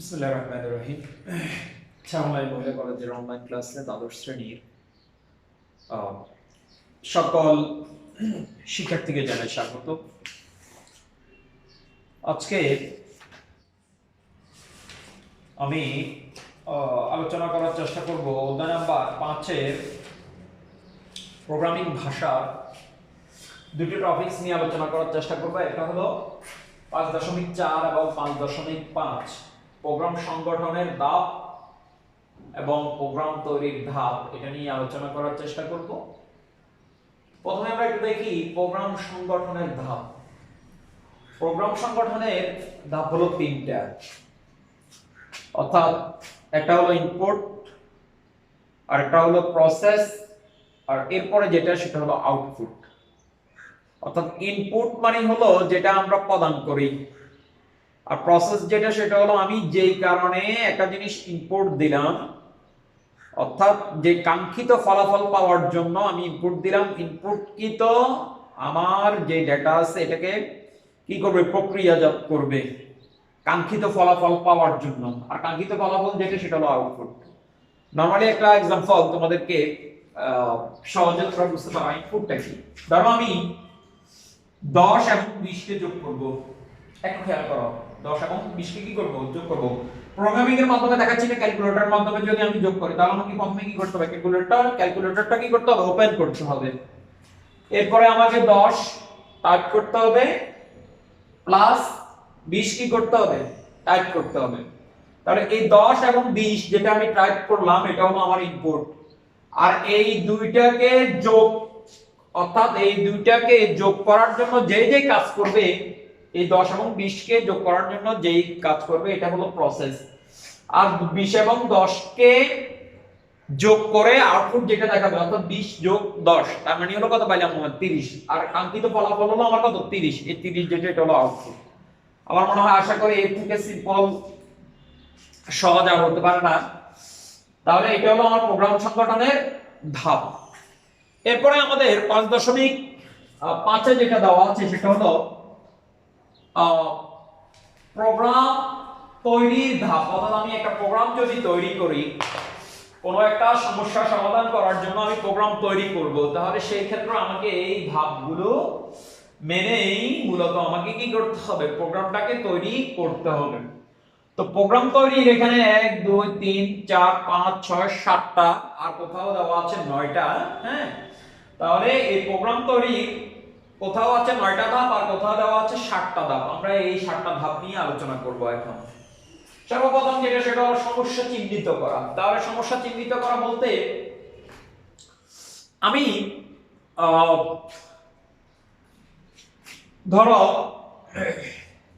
বিসমিল্লাহির রহমানির রহিম। শ্যামলাই মহিলা কলেজের অনলাইন ক্লাসে দ্বাদশ শ্রেণীর সকল শিক্ষার্থীকে জানাই স্বাগত। আজকে আমি আলোচনা করার চেষ্টা করব অধ্যায় নাম্বার 5-এর প্রোগ্রামিং ভাষার দুটি টপিকস নিয়ে আলোচনা করার চেষ্টা করব। একটা হলো 5.4 এবং 5.5 প্রোগ্রাম সংগঠনের ধাপ এবং প্রোগ্রাম তৈরির ধাপ, এটা নিয়ে আলোচনা করার চেষ্টা করব। প্রথমে আমরা একটু দেখি প্রোগ্রাম সংগঠনের ধাপ। প্রোগ্রাম সংগঠনের ধাপ হলো তিনটা, অর্থাৎ একটা হলো ইনপুট, আর একটা হলো প্রসেস, আর এরপরে যেটা সেটা হলো আউটপুট। অর্থাৎ ইনপুট মানে হলো যেটা আমরা প্রদান করি, আর প্রসেস যেটা সেটা হলো আমি যেই কারণে একটা জিনিস ইনপুট দিলাম, অর্থাৎ যে কাঙ্ক্ষিত ফলাফল পাওয়ার জন্য আমি ইনপুট দিলাম, ইনপুটকৃত আমার যে ডেটা আছে এটাকে কি করবে, প্রক্রিয়াজাত করবে কাঙ্ক্ষিত ফলাফল পাওয়ার জন্য। আর কাঙ্ক্ষিত ফলাফল যেটা সেটা হলো আউটপুট। নরমালি একটা एग्जांपल তোমাদেরকে সহজে তোমরা বুঝতে পারো ইনপুটটা কি। ধরো আমি 10 এবং 20 কে যোগ করব। একটু খেয়াল করো, 10 এবং 20 কে কি করব, যোগ করব। প্রোগ্রামিং এর মাধ্যমে দেখাচ্ছি না, ক্যালকুলেটরের মাধ্যমে যদি আমি যোগ করি তাহলে আমাকে প্রথমে কি করতে হবে, ক্যালকুলেটরটা কি করতে হবে, ওপেন করতে হবে। এরপরে আমাকে 10 টাইপ করতে হবে প্লাস 20 কি করতে হবে, টাইপ করতে হবে। তাহলে এই 10 এবং 20 যেটা আমি টাইপ করলাম এটা হলো আমার ইনপুট। আর এই দুইটাকে যোগ, অর্থাৎ এই দুইটাকে যোগ করার জন্য যেই যেই কাজ করবে, এই 10 এবং 20 কে যোগ করার জন্য যেই কাজ করবে এটা হলো প্রসেস। আর 20 এবং 10 কে যোগ করে আউটপুট যেটা দেখাবে, অর্থাৎ 20 যোগ 10 তার মানে হলো কত পাইলাম, 30। আর কাঙ্ক্ষিত ফলাফল হলো আমার কত, 30। এই 30 যেটা এটা হলো আউটপুট। আমার মনে হয়, আশা করি এর থেকে সিম্পল সহজ আর হতে পারে না। তাহলে এটা হলো আমার প্রোগ্রাম সংগঠনের ধাপ। এরপরে আমাদের 5.5 যেটা দেওয়া আছে সেটা হলো প্রোগ্রাম তৈরির ধাপ। অর্থাৎ আমি একটা প্রোগ্রাম যদি তৈরি করি, কোনো একটা সমস্যা সমাধান করার জন্য আমি প্রোগ্রাম তৈরি করব, তাহলে সেই ক্ষেত্রে আমাকে এই ধাপগুলো মেনেই মূলত আমাকে কি করতে হবে, প্রোগ্রামটাকে তৈরি করতে হবে। তো প্রোগ্রাম তৈরির এখানে 1 2 3 4 5 6 7টা, আর কোথাও দেওয়া আছে 9টা। হ্যাঁ, তাহলে এই প্রোগ্রাম তৈরির কোথাও আছে 9টা ধাপ আর কোথাও দেওয়া আছে 7টা ধাপ। আমরা এই 7টা ধাপ নিয়ে আলোচনা করব এখন। সর্বপ্রথম যেটা সেটা হলো সমস্যা চিহ্নিত করা। তাহলে সমস্যা চিহ্নিত করা বলতে আমি ধরো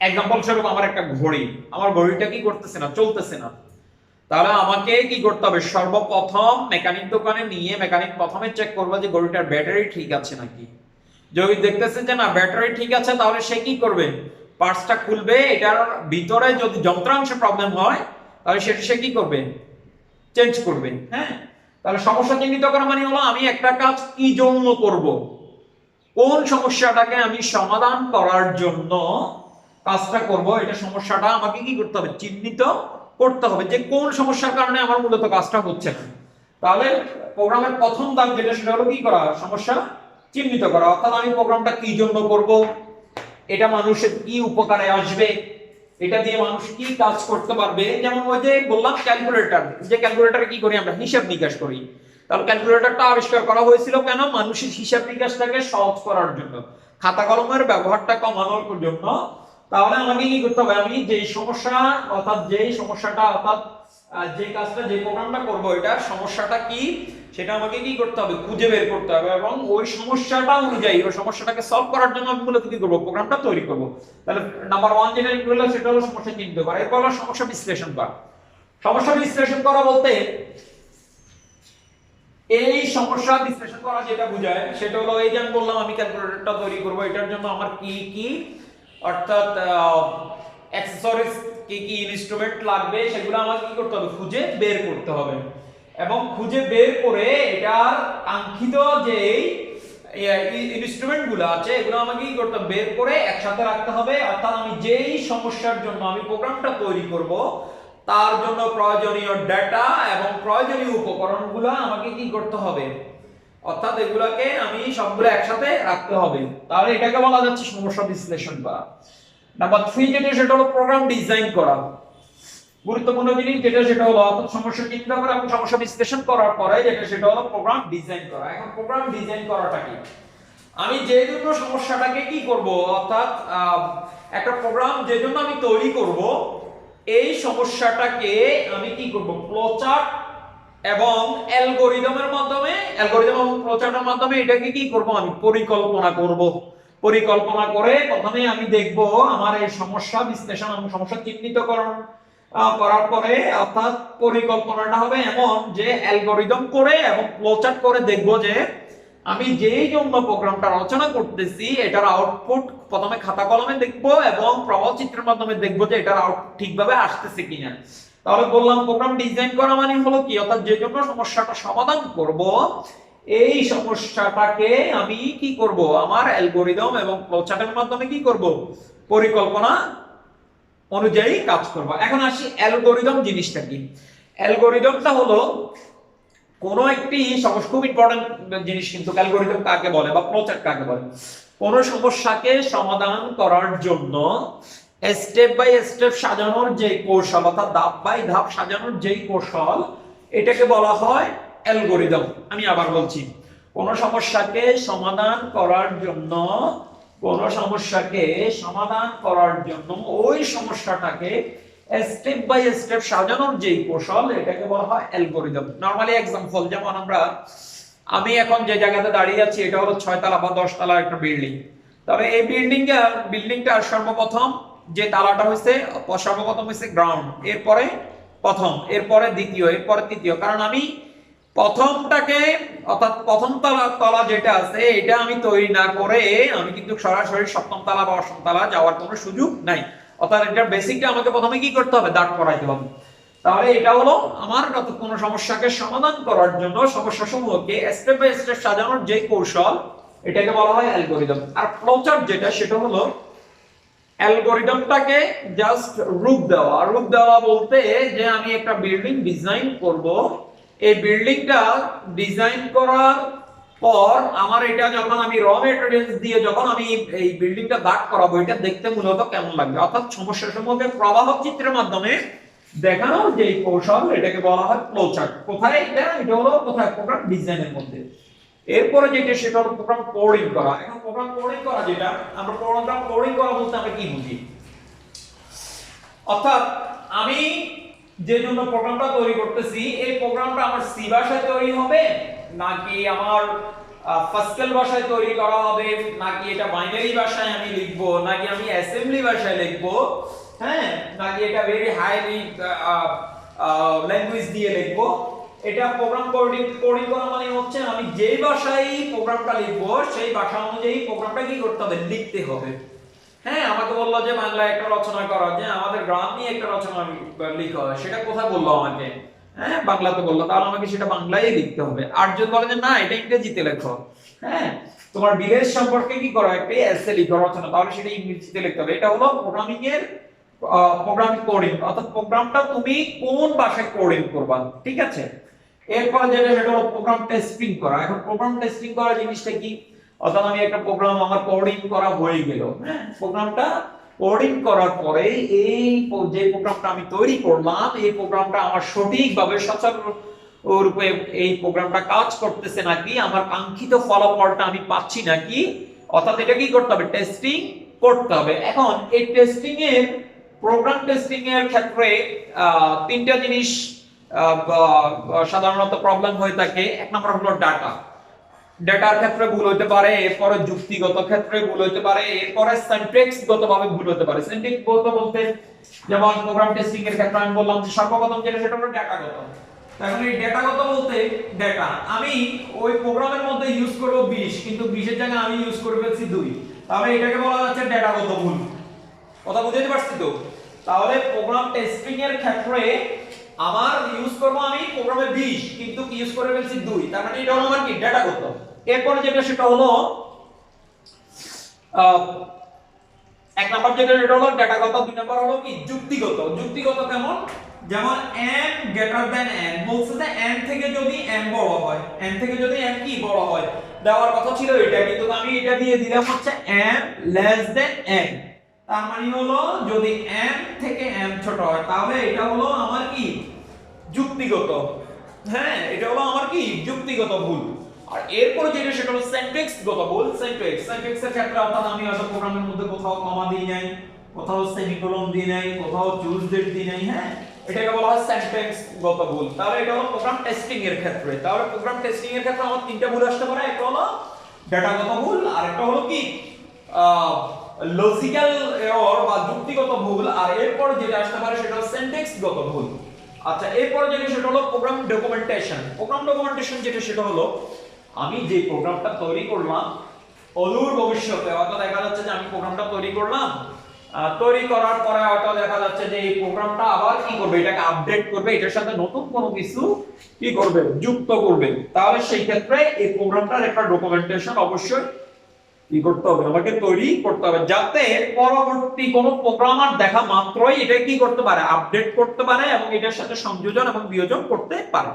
एग्जांपल স্বরূপ আমার একটা ঘড়ি, আমার ঘড়িটা কি করতেছে না, চলতেছে না। তাহলে আমাকে কি করতে হবে, সর্বপ্রথম মেকানিক দোকানে নিয়ে মেকানিক প্রথমে চেক করবে যে ঘড়িটার ব্যাটারি ঠিক আছে নাকি। যদি দেখতেছে যে না ব্যাটারি ঠিক আছে, তাহলে সে কি করবে, পার্টসটা খুলবে, এটার ভিতরে যদি যন্ত্রাংশে প্রবলেম হয় তাহলে সেটা সে কি করবে, চেঞ্জ করবে। হ্যাঁ, তাহলে সমস্যা চিহ্নিত করা মানে হলো আমি একটা কাজ কি জন্য করব, কোন সমস্যাটাকে আমি সমাধান করার জন্য কাজটা করব, এটা সমস্যাটা আমাকে কি করতে হবে, চিহ্নিত করতে হবে যে কোন সমস্যার কারণে আমার মূলত কাজটা হচ্ছে না। তাহলে প্রোগ্রামের প্রথম ধাপ যেটা সেটা হলো কি করা, সমস্যা চিহ্নিত করা। অর্থাৎ আমি প্রোগ্রামটা কি জন্য করব, এটা মানুষের কি উপকারে আসবে, এটা দিয়ে মানুষ কি কাজ করতে পারবে। যেমন ওই যে বললাম ক্যালকুলেটর, যে ক্যালকুলেটরে কি করি আমরা, হিসাব নিকাশ করি। তাহলে ক্যালকুলেটরটা আবিষ্কার করা হয়েছিল কেন, মানুষের হিসাব নিকাশটাকে সহজ করার জন্য, খাতা কলমের ব্যবহারটা কমানোর জন্য। তাহলে আমাকে কি করতে হবে, আমি যেই সমস্যা, অর্থাৎ যেই সমস্যাটা, অর্থাৎ যে কাজটা, যে প্রোগ্রামটা করব, এটার সমস্যাটা কি সেটা আমাকে কি করতে হবে, খুঁজে বের করতে হবে, এবং ওই সমস্যাটা অনুযায়ী ওই সমস্যাটাকে সলভ করার জন্য আমি মূলত কি করব, প্রোগ্রামটা তৈরি করব। তাহলে নাম্বার 1 যেটা হলো সেটা হলো সমস্যা চিহ্নিত করা। এরপর হলো সমস্যা বিশ্লেষণ করা। সমস্যা বিশ্লেষণ করা বলতে এই সমস্যা বিশ্লেষণ করা যেটা বোঝায় সেটা হলো, এই যে আমি বললাম আমি ক্যালকুলেটরটা তৈরি করব, এটার জন্য আমার কি কি, অর্থাৎ অ্যাকসেসরিজ কি কি ইনস্ট্রুমেন্ট লাগবে সেগুলো আমাকে কি করতে হবে, খুঁজে বের করতে হবে। এবং খুঁজে বের করে এটার কাঙ্ক্ষিত যে ইনস্ট্রুমেন্ট গুলো আছে এগুলো আমাকে কি করতে হবে, বের করে একসাথে রাখতে হবে। অর্থাৎ আমি যেই সমস্যার জন্য আমি প্রোগ্রামটা তৈরি করব তার জন্য প্রয়োজনীয় ডেটা এবং প্রয়োজনীয় উপকরণগুলো আমাকে কি করতে হবে, অর্থাৎ এগুলাকে আমি সবগুলো একসাথে রাখতে হবে। তাহলে এটাকে বলা যাচ্ছে সমস্যা বিশ্লেষণ করা। নাম্বার 3 যেটা সেটা হলো প্রোগ্রাম ডিজাইন করা। গুরুত্বপূর্ণ জিনিস যেটা সেটা হলো অর্থাৎ সমস্যা চিন্তা করা এবং সমস্যা বিশ্লেষণ করার পরে যেটা সেটা হলো প্রোগ্রাম ডিজাইন করা। এখন প্রোগ্রাম ডিজাইন করাটা কি, আমি যে জন্য সমস্যাটাকে কি করব, অর্থাৎ একটা প্রোগ্রাম যে জন্য আমি তৈরি করব এই সমস্যাটাকে আমি কি করব, ফ্লোচার্ট এবং অ্যালগরিদমের মাধ্যমে, অ্যালগরিদম এবং ফ্লোচার্টের মাধ্যমে এটাকে কি করব, আমি পরিকল্পনা করব। পরিকল্পনা করে প্রথমে আমি দেখব আমার এই সমস্যা বিশ্লেষণ এবং সমস্যা চিহ্নিতকরণ করার পরে অর্থাৎ পরিকল্পনাটা হবে এমন যে অ্যালগরিদম করে এবং ফ্লোচার্ট করে দেখব যে আমি যেই জন্য প্রোগ্রামটা রচনা করতেছি এটার আউটপুট প্রথমে খাতা কলমে দেখব এবং প্রবাহ চিত্রের মাধ্যমে দেখব যে এটার আউটপুট ঠিকভাবে আসতেছে কিনা। তাহলে বললাম প্রোগ্রাম ডিজাইন করা মানে হলো কি, অর্থাৎ যে জন্য সমস্যাটা সমাধান করব এই সমস্যাটাকে আমি কি করব, আমার অ্যালগরিদম এবং ফ্লোচার্টের মাধ্যমে কি করব, পরিকল্পনা অনুযায়ী কাজ করব। এখন আসি অ্যালগরিদম জিনিসটা কি। অ্যালগরিদমটা হলো কোন একটি সমস্যা, খুব ইম্পর্টেন্ট জিনিস কিন্তু অ্যালগরিদম কাকে বলে বা ফ্লোচার্ট কাকে বলে, কোন সমস্যাকে সমাধান করার জন্য স্টেপ বাই স্টেপ সাজানোর যে কৌশল, অর্থাৎ ধাপ বাই ধাপ সাজানোর যে কৌশল, এটাকে বলা হয় অ্যালগরিদম। আমি আবার বলছি, কোন সমস্যাকে সমাধান করার জন্য, কোন সমস্যাকে সমাধান করার জন্য ওই সমস্যাটাকে স্টেপ বাই স্টেপ সাজানোর যে কৌশল এটাকে বলা হয় অ্যালগরিদম। নরমালি एग्जांपल যেমন আমি এখন যে জায়গাতে দাঁড়িয়ে আছি এটা হলো 6 তলা বা 10 তলা একটা বিল্ডিং। তবে এই বিল্ডিংটার সর্বপ্রথম যে তালাটা হইছে, সর্বপ্রথম হইছে গ্রাউন্ড, এরপরে প্রথম, এরপরে দ্বিতীয়, এরপরে তৃতীয়। কারণ আমি প্রথমটাকে অর্থাৎ প্রথম তলা যেটা আছে এটা আমি তৈরি না করে আমি কিন্তু সরাসরি সপ্তম তলা বা অষ্টম তলা যাওয়ার কোনো সুযোগ নাই। অর্থাৎ এটার বেসিকটা আমাকে প্রথমে কি করতে হবে, দাঁড় করাইতে হবে। তাহলে এটা হলো আমার কোন সমস্যাকে সমাধান করার জন্য সমস্যা সমূহকে স্টেপ বাই স্টেপ সাজানোর যে কৌশল এটাকে বলা হয় অ্যালগরিদম। আর ফ্লোচার্ট যেটা সেটা হলো অ্যালগরিদমটাকে জাস্ট রূপ দেওয়া। রূপ দেওয়া বলতে যে আমি একটা বিল্ডিং ডিজাইন করব, এই বিল্ডিংটা ডিজাইন করার পর আমার এটা যখন আমি র ম্যাটেরিয়ালস দিয়ে যখন আমি এই বিল্ডিংটা দাঁড় করাবো এটা দেখতে মূলত কেমন লাগবে, অর্থাৎ সমস্যা সমূহকে প্রবাহ চিত্রের মাধ্যমে দেখানো যে কৌশল এটাকে বলা হয় ফ্লোচার্ট। কোথায় এটা হলো কোথায়, প্রোগ্রাম ডিজাইনের মধ্যে। এরপরে যেটা সেটা হলো প্রোগ্রাম কোডিং করা। এখন প্রোগ্রাম কোডিং করা যেটা, আমরা প্রোগ্রাম কোডিং করা বলতে আমরা কি বুঝি, অর্থাৎ আমি যে জন্য প্রোগ্রামটা তৈরি করতেছি এই প্রোগ্রামটা আমার সি ভাষায় তৈরি হবে নাকি আমার পাস্কেল ভাষায় তৈরি করা হবে, নাকি এটা বাইনারি ভাষায় আমি লিখব, নাকি আমি অ্যাসেম্বলি ভাষায় লিখব, হ্যাঁ, নাকি এটা ভেরি হাইলি ল্যাঙ্গুয়েজ দিয়ে লিখব। এটা প্রোগ্রাম কোডিং করা মানে হচ্ছে আমি যেই ভাষায় প্রোগ্রামটা লিখব সেই ভাষা অনুযায়ী প্রোগ্রামটা কি করতে হবে, লিখতে হবে। হ্যাঁ, আমাকে বললো যে বাংলায় একটা রচনা করা, যে আমাদের গ্রাম নিয়ে একটা রচনা লিখা হয়, সেটা কোথায় বললো আমাকে, হ্যাঁ বাংলাতে বললো, তাহলে আমাকে সেটা বাংলায় লিখতে হবে। আর যদি বলে যে না এটা ইংরেজিতে লেখো, হ্যাঁ তোমার ভিলেজ সম্পর্কে কি করো একটা এসে লিখো রচনা, তাহলে সেটা ইংরেজিতে লিখতে হবে। এটা হলো প্রোগ্রামিং এর প্রোগ্রামিং কোডিং, অর্থাৎ প্রোগ্রামটা তুমি কোন ভাষায় কোডিং করবা, ঠিক আছে। এরপর যেটা সেটা হলো প্রোগ্রাম টেস্টিং করা। এখন প্রোগ্রাম টেস্টিং করা জিনিসটা কি, অর্থাৎ আমি একটা প্রোগ্রাম আমার কোডিং করা হয়ে গেল, হ্যাঁ প্রোগ্রামটা কোডিং করার পরে এই যে প্রোগ্রামটা আমি তৈরি করলাম এই প্রোগ্রামটা আমার সঠিকভাবে রূপে এই প্রোগ্রামটা কাজ করতেছে নাকি, আমার কাঙ্ক্ষিত ফলাফলটা আমি পাচ্ছি নাকি, অর্থাৎ এটা কি করতে হবে, টেস্টিং করতে হবে। এখন এই টেস্টিং এর প্রোগ্রাম টেস্টিং এর ক্ষেত্রে তিনটা জিনিস সাধারণত প্রবলেম হয়ে থাকে। এক নম্বর হলো ডাটা, ডেটার ক্ষেত্রে ভুল হতে পারে, এরপরে যুক্তিগত ক্ষেত্রে ভুল হতে পারে, এরপরে সিনট্যাক্স গতভাবে ভুল হতে পারে। সিনট্যাক্স গত বলতে যেমন প্রোগ্রাম টেস্টিং এর ক্ষেত্রে আমি বললাম যে সর্বপ্রথম যেটা সেটা হলো ডেটাগত। এখন এই ডেটাগত বলতে ডেটা আমি ওই প্রোগ্রামের মধ্যে ইউজ করব 20 কিন্তু 20 এর জায়গায় আমি ইউজ করে ফেলছি 2, তাহলে এটাকে বলা যাচ্ছে ডেটাগত ভুল। কথা বুঝতে পারছি তো? তাহলে প্রোগ্রাম টেস্টিং এর ক্ষেত্রে আমার ইউজ করব আমি প্রোগ্রামে 20 কিন্তু কি ইউজ করে ফেলছি 2, তার মানে এটা হলো আমার কি ডেটাগত। এরপর যেটা সেটা হলো এক নাম্বার যেটা হলো ডেটাগত, দুই নাম্বার হলো কি যুক্তিগত। যুক্তিগত কেমন, যেমন m গ্রেটার দ্যান n বলছে যে n থেকে যদি m বড় হয়, n থেকে যদি m কি বড় হয়, দেওয়ার কথা ছিল এটা, কিন্তু আমি এটা দিয়ে দিলাম হচ্ছে m লেস দ্যান n। তার মানে হলো যদি m থেকে m ছোট হয় তাহলে এটা হলো আমার কি যুক্তিগত, হ্যাঁ এটা হলো আমার কি যুক্তিগত ভুল। আর এরপর যেটা সেটা হলো সিনট্যাক্সগত ভুল। সিনট্যাক্সের ক্ষেত্রে অর্থাৎ আমি হয়তো প্রোগ্রামের মধ্যে কোথাও কমা দিই নাই, কোথাও সেমিকোলন দিই নাই, কোথাও চুজ ডেট দিই নাই, হ্যাঁ এটাকে বলা হয় সিনট্যাক্সগত ভুল। তাহলে এটা হলো প্রোগ্রাম টেস্টিং এর ক্ষেত্রে। তাহলে প্রোগ্রাম টেস্টিং এর ক্ষেত্রে আমার তিনটা ভুল আসতে পারে, একটা হলো ডেটাগত ভুল, আর একটা হলো কি লজিক্যাল এরর বা যুক্তিগত ভুল, আর এরপর যেটা আসতে পারে সেটা হলো সিনট্যাক্সগত ভুল। আচ্ছা এরপরে যেটা সেটা হলো প্রোগ্রাম ডকুমেন্টেশন। প্রোগ্রাম ডকুমেন্টেশন যেটা সেটা হলো আমি যে প্রোগ্রামটা তৈরি করলাম অদূর ভবিষ্যতে হয়তো দেখা যাচ্ছে যে আমি প্রোগ্রামটা তৈরি করলাম, তৈরি করার পরে হয়তো দেখা যাচ্ছে যে এই প্রোগ্রামটা আবার কি করবে, এটাকে আপডেট করবে, এটার সাথে নতুন কোনো কিছু কি করবে, যুক্ত করবে। তাহলে সেই ক্ষেত্রে এই প্রোগ্রামটার একটা ডকুমেন্টেশন অবশ্যই কি করতে হবে, আমাকে তৈরি করতে হবে, যাতে পরবর্তী কোনো প্রোগ্রামার দেখা মাত্রই এটা কি করতে পারে, আপডেট করতে পারে এবং এটার সাথে সংযোজন এবং বিয়োজন করতে পারে।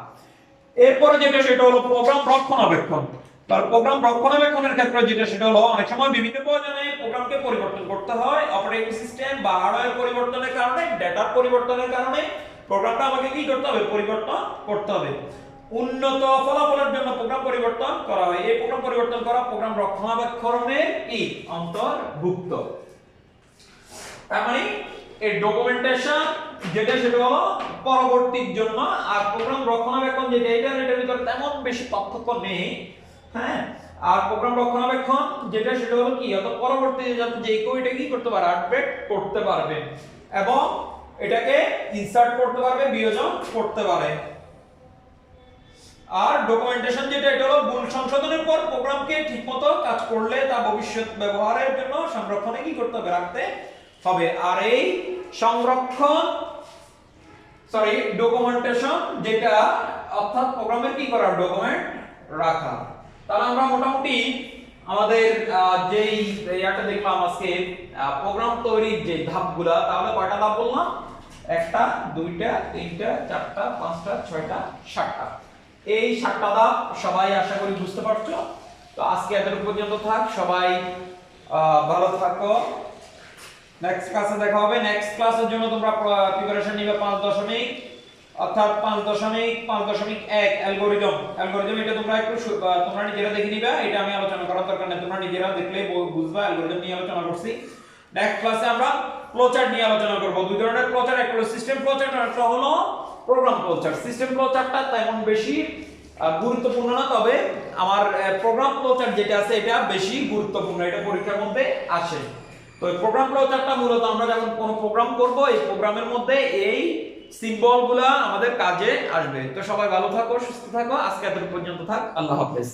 এরপরে যেটা সেটা হলো প্রোগ্রাম রক্ষণাবেক্ষণ। তার প্রোগ্রাম রক্ষণাবেক্ষণের ক্ষেত্রে যেটা সেটা হলো অনেক সময় বিভিন্ন প্রয়োজনে প্রোগ্রামকে পরিবর্তন করতে হয়, অপারেটিং সিস্টেম বা হার্ডওয়্যার পরিবর্তনের কারণে, ডেটার পরিবর্তনের কারণে প্রোগ্রামটা আমাকে কি করতে হবে, পরিবর্তন করতে হবে। উন্নত ফলাফলের জন্য প্রোগ্রাম পরিবর্তন করা হয়। এই প্রোগ্রাম পরিবর্তন করা প্রোগ্রাম রক্ষণাবেক্ষণের কি অন্তর্ভুক্ত। তার মানে এই ডকুমেন্টেশন যেটা সেটা হলো পরবর্তীর জন্য, আর প্রোগ্রাম রক্ষণাবেক্ষণ যেটা এটার ভিতরে তেমন বেশি পার্থক্য নেই, হ্যাঁ। আর প্রোগ্রাম রক্ষণাবেক্ষণ যেটা সেটা হলো কি অত পরবর্তীতে যাতে যে কেউ এটা কি করতে পারে, আপডেট করতে পারবে এবং এটাকে ইনসার্ট করতে পারবে, বিয়োজন করতে পারে। আর ডকুমেন্টেশন যেটা এটা হলো ভুল সংশোধনের পর প্রোগ্রামকে ঠিকমতো কাজ করলে তা ভবিষ্যৎ ব্যবহারের জন্য সংরক্ষণে কি করতে হবে, রাখতে হবে। আর এই সংরক্ষণ ডকুমেন্টেশন যেটা অর্থাৎ প্রোগ্রামের কি করা, ডকুমেন্ট রাখা। তাহলে আমরা মোটামুটি আমাদের যেই ইয়াটা দেখলাম আজকে প্রোগ্রাম তৈরির যে ধাপগুলা, তাহলে কয়টা ধাপ বললাম, একটা, দুইটা, তিনটা, চারটা, পাঁচটা, ছয়টা, সাতটা। এই সাতটা ধাপ সবাই আশা করি বুঝতে পারছো। তো আজকে এতটুকু পর্যন্ত থাক, সবাই ভালো থাকো। নেক্সট ক্লাসে দেখা হবে। নেক্সট ক্লাসের জন্য তোমরা প্রিপারেশন নিবে 5 অর্থাৎ 5.1 অ্যালগরিদম। এটা তোমরা একটু তোমরা নিজেরা দেখে নিবা, এটা আমি আলোচনা করার দরকার নেই, তোমরা নিজেরা দেখলেই বুঝবা। অ্যালগরিদম নিয়ে আলোচনা করছি। নেক্সট ক্লাসে আমরা ফ্লোচার্ট নিয়ে আলোচনা করব। দুই ধরনের ফ্লোচার্ট, একটা হলো সিস্টেম ফ্লোচার্ট আর একটা হলো প্রোগ্রাম ফ্লোচার্ট। সিস্টেম ফ্লোচার্টটা তেমন বেশি গুরুত্বপূর্ণ না, তবে আমার প্রোগ্রাম ফ্লোচার্ট যেটা আছে এটা বেশি গুরুত্বপূর্ণ, এটা পরীক্ষার মধ্যে আসে। তো প্রোগ্রাম ফ্লোচার্টটা মূলত আমরা যখন কোনো প্রোগ্রাম করব এই প্রোগ্রামের মধ্যে এই সিম্বলগুলা আমাদের কাজে আসবে। তো সবাই ভালো থাকো, সুস্থ থাকো, আজকে এতটুকু পর্যন্ত থাক, আল্লাহ হাফেজ।